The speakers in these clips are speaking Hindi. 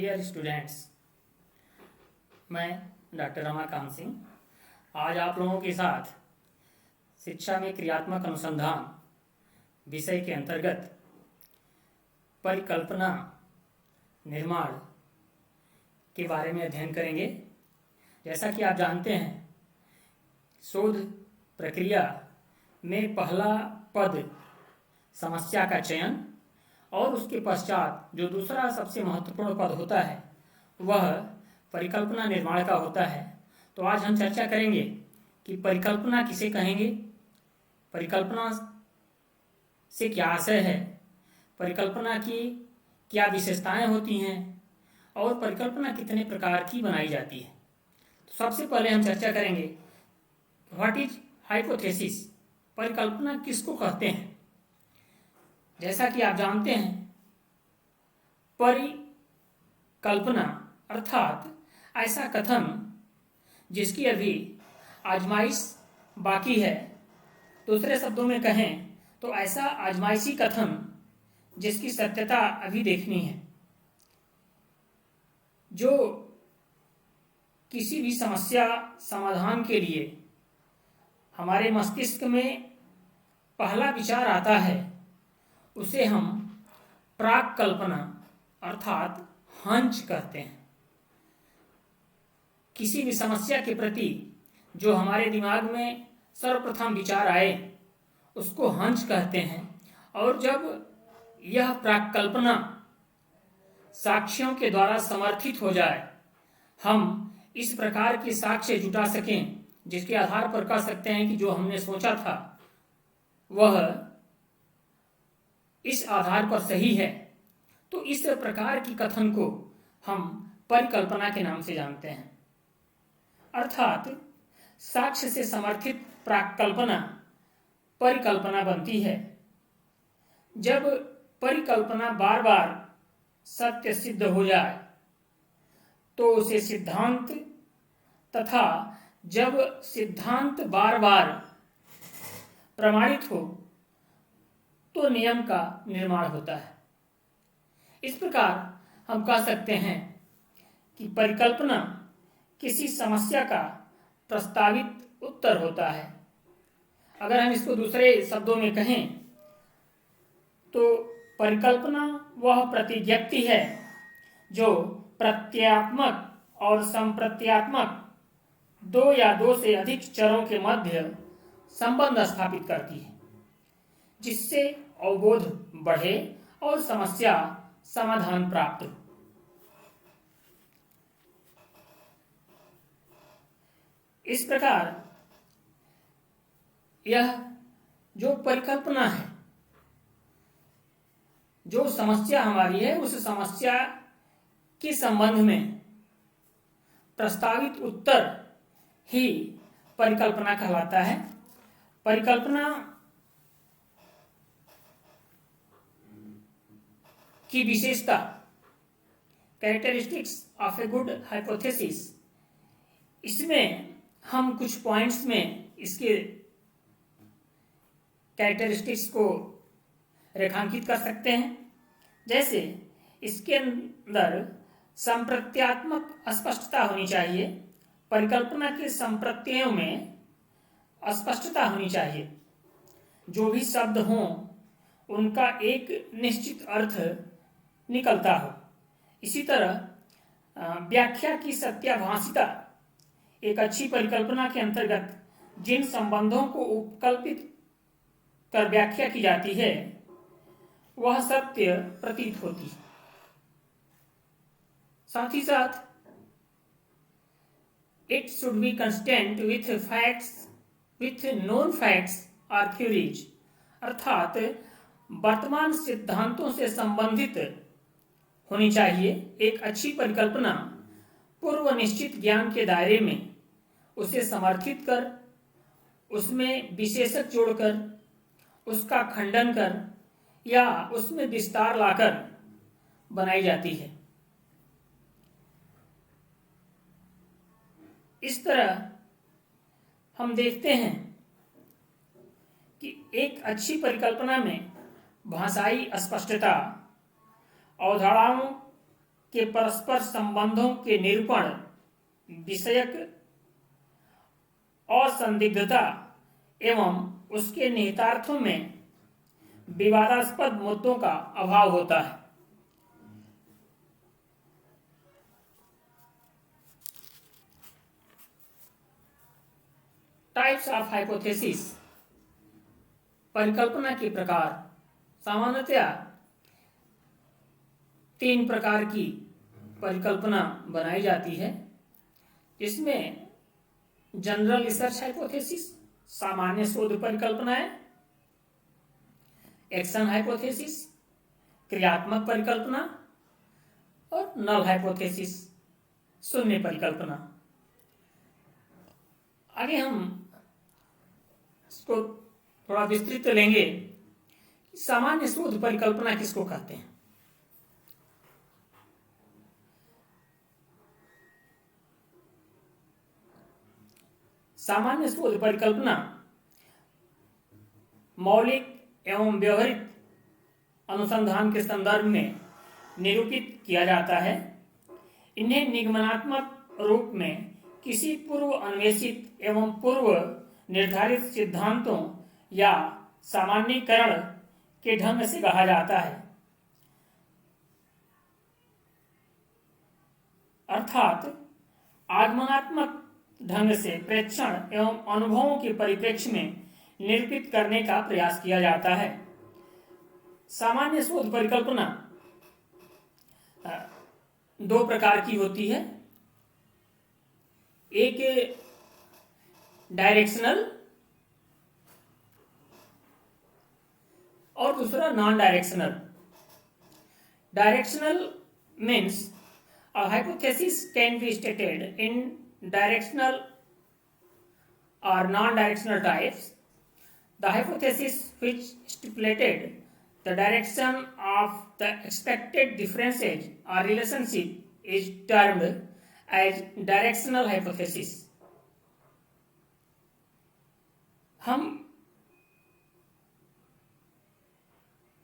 डियर स्टूडेंट्स, मैं डॉक्टर रमाकांत सिंह आज आप लोगों के साथ शिक्षा में क्रियात्मक अनुसंधान विषय के अंतर्गत परिकल्पना निर्माण के बारे में अध्ययन करेंगे। जैसा कि आप जानते हैं, शोध प्रक्रिया में पहला पद समस्या का चयन और उसके पश्चात जो दूसरा सबसे महत्वपूर्ण पद होता है वह परिकल्पना निर्माण का होता है। तो आज हम चर्चा करेंगे कि परिकल्पना किसे कहेंगे, परिकल्पना से क्या आशय है, परिकल्पना की क्या विशेषताएं होती हैं और परिकल्पना कितने प्रकार की बनाई जाती है। तो सबसे पहले हम चर्चा करेंगे व्हाट इज हाइपोथेसिस, परिकल्पना किसको कहते हैं। जैसा कि आप जानते हैं, परिकल्पना अर्थात ऐसा कथन जिसकी अभी आजमाइश बाकी है। दूसरे शब्दों में कहें तो ऐसा आजमाइशी कथन जिसकी सत्यता अभी देखनी है, जो किसी भी समस्या समाधान के लिए हमारे मस्तिष्क में पहला विचार आता है उसे हम प्राक कल्पना अर्थात हंच कहते हैं। किसी भी समस्या के प्रति जो हमारे दिमाग में सर्वप्रथम विचार आए उसको हंच कहते हैं। और जब यह प्राक कल्पना साक्ष्यों के द्वारा समर्थित हो जाए, हम इस प्रकार के साक्ष्य जुटा सकें जिसके आधार पर कह सकते हैं कि जो हमने सोचा था वह इस आधार पर सही है, तो इस प्रकार की कथन को हम परिकल्पना के नाम से जानते हैं। अर्थात साक्ष्य से समर्थित प्राक्कल्पना परिकल्पना बनती है। जब परिकल्पना बार बार सत्य सिद्ध हो जाए तो उसे सिद्धांत, तथा जब सिद्धांत बार बार प्रमाणित हो तो नियम का निर्माण होता है। इस प्रकार हम कह सकते हैं कि परिकल्पना किसी समस्या का प्रस्तावित उत्तर होता है। अगर हम इसको दूसरे शब्दों में कहें तो परिकल्पना वह प्रतिज्ञप्ति है जो प्रत्ययात्मक और संप्रत्यात्मक दो या दो से अधिक चरों के मध्य संबंध स्थापित करती है, जिससे अवबोध बढ़े और समस्या समाधान प्राप्त हो। इस प्रकार यह जो परिकल्पना है, जो समस्या हमारी है उस समस्या के संबंध में प्रस्तावित उत्तर ही परिकल्पना कहलाता है। परिकल्पना की विशेषता, characteristics of a good hypothesis, इसमें हम कुछ पॉइंट्स में इसके कैरेक्टरिस्टिक्स को रेखांकित कर सकते हैं। जैसे इसके अंदर संप्रत्यात्मक स्पष्टता होनी चाहिए, परिकल्पना के संप्रत्ययों में स्पष्टता होनी चाहिए। जो भी शब्द हों उनका एक निश्चित अर्थ निकलता हो। इसी तरह व्याख्या की सत्याभाषिता, एक अच्छी परिकल्पना के अंतर्गत जिन संबंधों को उपकल्पित कर व्याख्या की जाती है वह सत्य प्रतीत होती है। साथ ही साथ it should be consistent with facts, with known facts और थ्योरीज, अर्थात वर्तमान सिद्धांतों से संबंधित होनी चाहिए। एक अच्छी परिकल्पना पूर्व निश्चित ज्ञान के दायरे में उसे समर्थित कर, उसमें विशेषक जोड़कर, उसका खंडन कर या उसमें विस्तार लाकर बनाई जाती है। इस तरह हम देखते हैं कि एक अच्छी परिकल्पना में भाषाई स्पष्टता, अवधारणाओं के परस्पर संबंधों के निरूपण विषयक असंदिग्धता एवं उसके निहितार्थों में विवादास्पद मुद्दों का अभाव होता है। टाइप्स ऑफ हाइपोथेसिस, परिकल्पना के प्रकार। सामान्यतया 3 प्रकार की परिकल्पना बनाई जाती है, जिसमें जनरल रिसर्च हाइपोथेसिस, सामान्य शोध परिकल्पनाएं, एक्शन हाइपोथेसिस, क्रियात्मक परिकल्पना, और नल हाइपोथेसिस, शून्य परिकल्पना। आगे हम इसको थोड़ा विस्तृत लेंगे। सामान्य शोध परिकल्पना किसको कहते हैं? सामान्य शोध परिकल्पना मौलिक एवं व्यवहारिक अनुसंधान के संदर्भ में निरूपित किया जाता है। इन्हें निगमनात्मक रूप में किसी पूर्व अन्वेषित एवं पूर्व निर्धारित सिद्धांतों या सामान्यीकरण के ढंग से कहा जाता है, अर्थात आगमनात्मक ढंग से प्रेक्षण एवं अनुभवों के परिप्रेक्ष्य में निरूपित करने का प्रयास किया जाता है। सामान्य शोध परिकल्पना 2 प्रकार की होती है, एक डायरेक्शनल और दूसरा non directional. Directional means a hypothesis can be stated in directional or non-directional types. The hypothesis which stipulated the direction of the expected differences or relationship is termed as directional hypothesis. हम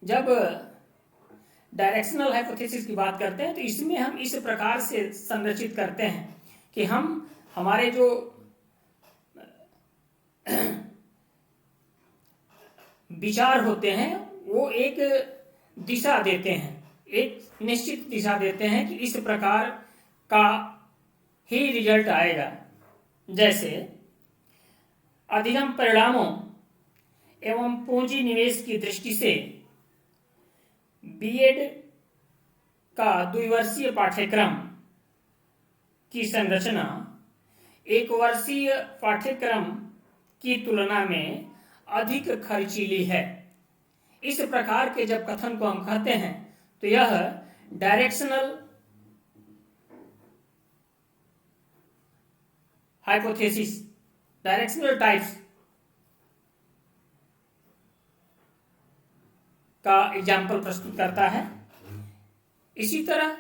जब डायरेक्शनल हाइपोथेसिस की बात करते हैं तो इसमें हम इस प्रकार से संरचित करते हैं कि हम हमारे जो विचार होते हैं वो एक दिशा देते हैं, एक निश्चित दिशा देते हैं कि इस प्रकार का ही रिजल्ट आएगा। जैसे अधिगम परिणामों एवं पूंजी निवेश की दृष्टि से बीएड का 2 वर्षीय पाठ्यक्रम की संरचना 1 वर्षीय पाठ्यक्रम की तुलना में अधिक खर्चीली है। इस प्रकार के जब कथन को हम कहते हैं तो यह डायरेक्शनल हाइपोथेसिस, डायरेक्शनल टाइप्स का एग्जाम्पल प्रस्तुत करता है। इसी तरह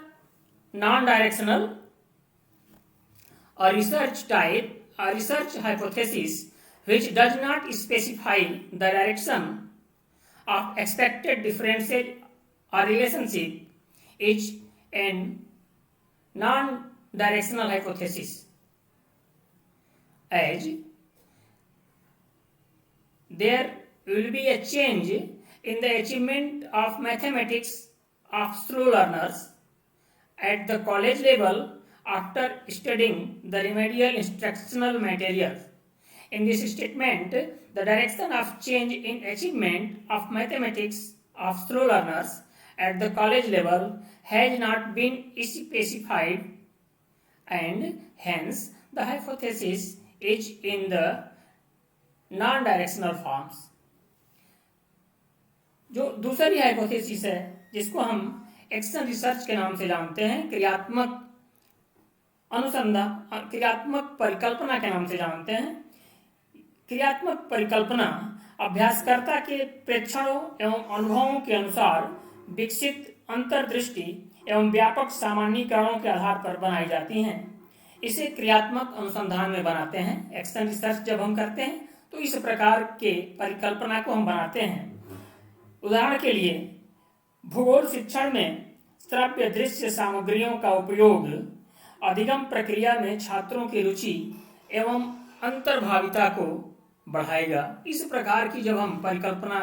नॉन डायरेक्शनल और रिसर्च टाइप और research hypothesis which does not specify the direction of expected differences or relationship is a non-directional hypothesis, as there will be a change in the achievement of mathematics of slow learners at the college level after studying the remedial instructional materials. In this statement, the direction of change in achievement of mathematics of slow learners at the college level has not been specified, and hence the hypothesis is in the non-directional forms. जो दूसरी हाइपोथेसिस है जिसको हम एक्शन रिसर्च के नाम से जानते हैं, क्रियात्मक अनुसंधान, क्रियात्मक परिकल्पना के नाम से जानते हैं। क्रियात्मक परिकल्पना अभ्यासकर्ता के प्रेक्षणों एवं अनुभवों के अनुसार विकसित अंतर्दृष्टि एवं व्यापक सामान्यीकरणों के आधार पर बनाई जाती हैं। इसे क्रियात्मक अनुसंधान में बनाते हैं। एक्शन रिसर्च जब हम करते हैं तो इस प्रकार के परिकल्पना को हम बनाते हैं। उदाहरण के लिए भूगोल शिक्षण में श्रव्य दृश्य सामग्रियों का उपयोग अधिगम प्रक्रिया में छात्रों की रुचि एवं अंतर्भाविता को बढ़ाएगा। इस प्रकार की जब हम परिकल्पना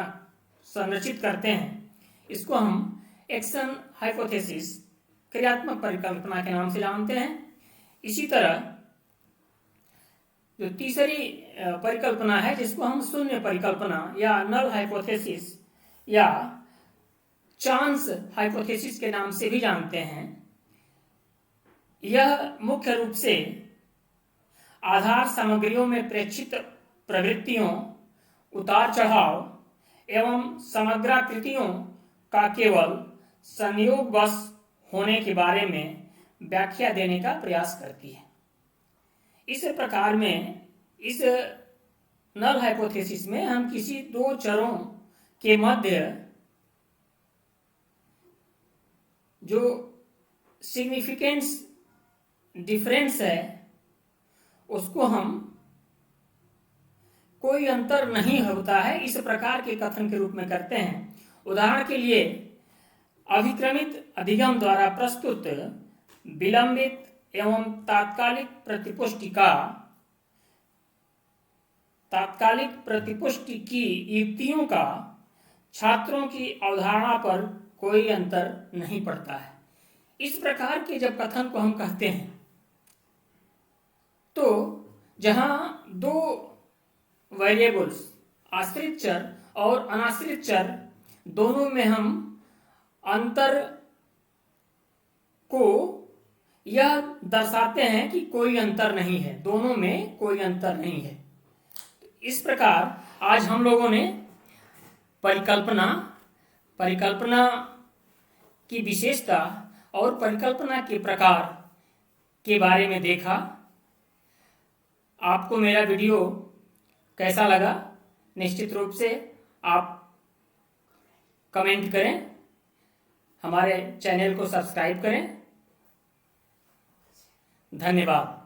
संरचित करते हैं, इसको हम एक्शन हाइपोथेसिस, क्रियात्मक परिकल्पना के नाम से जानते हैं। इसी तरह जो तीसरी परिकल्पना है, जिसको हम शून्य परिकल्पना या नल हाइपोथेसिस या चांस हाइपोथेसिस के नाम से भी जानते हैं, यह मुख्य रूप से आधार सामग्रियों में प्रेक्षित प्रवृत्तियों, उतार चढ़ाव एवं समग्राकृतियों का केवल संयोगवश होने के बारे में व्याख्या देने का प्रयास करती है। इस प्रकार में इस नल हाइपोथेसिस में हम किसी दो चरों के मध्य जो सिग्निफिकेंस डिफरेंस है, उसको हम कोई अंतर नहीं होता है, इस प्रकार के कथन के रूप में करते हैं। उदाहरण के लिए, अभिक्रमित अधिगम द्वारा प्रस्तुत विलंबित एवं तात्कालिक प्रतिपुष्टि की युक्तियों का छात्रों की अवधारणा पर कोई अंतर नहीं पड़ता है। इस प्रकार के जब कथन को हम कहते हैं, तो जहां दो वेरिएबल्स, आश्रित चर और अनाश्रित चर, दोनों में हम अंतर को यह दर्शाते हैं कि कोई अंतर नहीं है, दोनों में कोई अंतर नहीं है। इस प्रकार आज हम लोगों ने परिकल्पना की विशेषता और परिकल्पना के प्रकार के बारे में देखा। आपको मेरा वीडियो कैसा लगा, निश्चित रूप से आप कमेंट करें, हमारे चैनल को सब्सक्राइब करें। धन्यवाद।